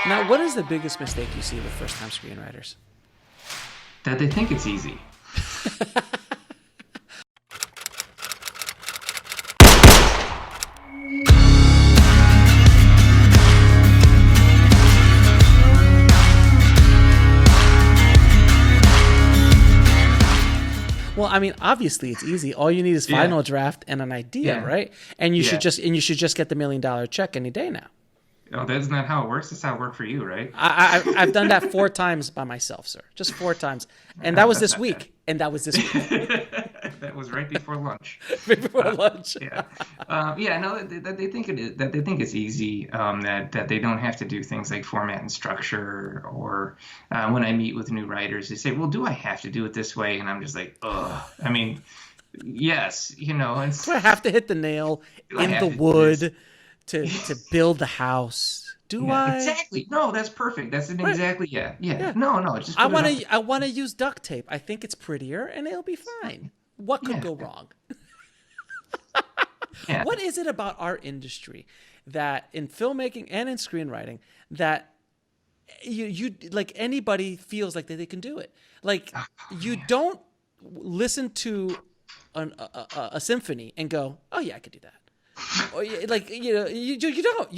Now, what is the biggest mistake you see with first-time screenwriters? That they think it's easy. Well, I mean, obviously it's easy. All you need is final draft and an idea, right? And you should just get the $1 million check any day now. Oh, that's not how it works. That's how it worked for you, right? I've done that 4 times by myself, sir. Just 4 times, and that was this week. That was right before lunch. Before lunch. No, that they think it is. That they think it's easy. That they don't have to do things like format and structure. Or when I meet with new writers, they say, "Well, do I have to do it this way?" And I'm just like, "Ugh." I mean, yes, do I have to hit the nail in the wood to build the house? Do I? Exactly. No, that's perfect. That's an exactly. Yeah. No. Just I want to use duct tape. I think it's prettier, and it'll be fine. What could go wrong? What is it about our industry that in filmmaking and in screenwriting that you like anybody feels like that they can do it? Like you don't listen to a symphony and go, "Oh yeah, I could do that." Or like you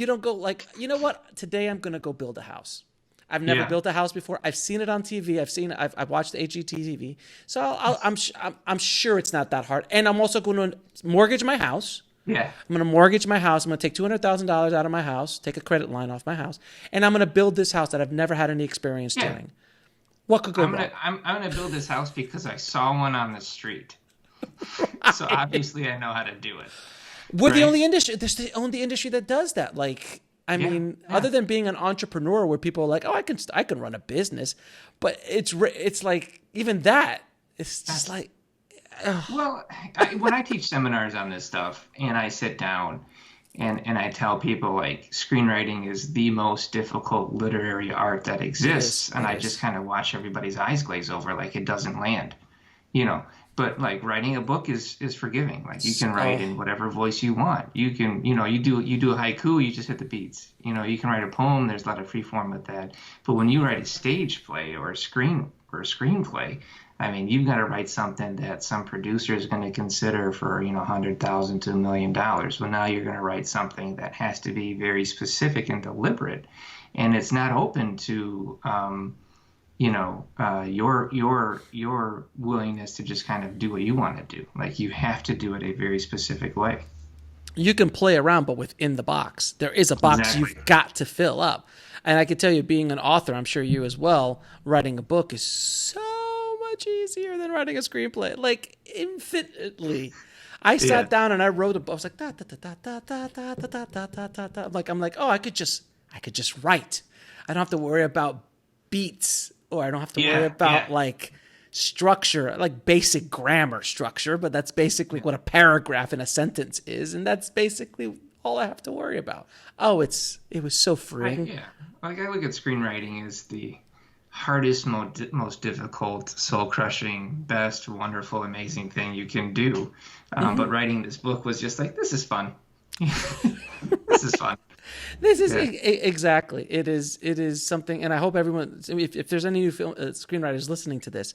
don't go like, you know what, today I'm gonna go build a house. I've never built a house before. I've seen it on TV. I've watched HGTV. So I'm sure it's not that hard. And I'm also going to mortgage my house. I'm going to mortgage my house. I'm going to take $200,000 out of my house, take a credit line off my house, and I'm going to build this house that I've never had any experience doing. What could go wrong? I'm going to build this house because I saw one on the street. So obviously I know how to do it. We're the only industry. There's the only industry that does that. Like, I mean, other than being an entrepreneur, where people are like, "Oh, I can run a business," but it's like even that. It's just like. Well, when I teach seminars on this stuff, and I sit down, and I tell people like screenwriting is the most difficult literary art that exists, and I just kind of watch everybody's eyes glaze over, like it doesn't land, But like writing a book is forgiving. Like you can write in whatever voice you want. You can, you do a haiku, you just hit the beats. You can write a poem. There's a lot of free form with that. But when you write a stage play or a screenplay, I mean, you've got to write something that some producer is going to consider for $100,000 to $1 million. Well, now you're going to write something that has to be very specific and deliberate, and it's not open to. Your willingness to just kind of do what you want to do. Like you have to do it a very specific way. You can play around, but within the box. There is a box you've got to fill up. And I can tell you, being an author, I'm sure you as well, writing a book is so much easier than writing a screenplay. Like infinitely. I sat down and I wrote a book. I was like, da, da, da, da, da, da, da, da, da, da, da. I'm like, oh, I could just write. I don't have to worry about beats. Or I don't have to worry about like structure, like basic grammar structure, but that's basically what a paragraph in a sentence is, and that's basically all I have to worry about. Oh, it was so freeing. Like I look at screenwriting as the hardest, most difficult, soul-crushing, best, wonderful, amazing thing you can do. But writing this book was just like, this is fun. This is fun. This is exactly. It is something, and I hope everyone, if there's any new screenwriters listening to this,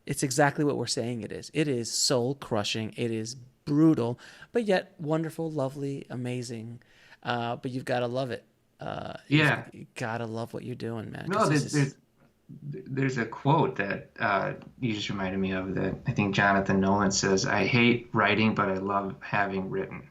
it's exactly what we're saying it is. It is soul crushing. It is brutal, but yet wonderful, lovely, amazing. But you've got to love it. You got to love what you're doing, man. No, there's a quote that you just reminded me of that I think Jonathan Nolan says, "I hate writing, but I love having written."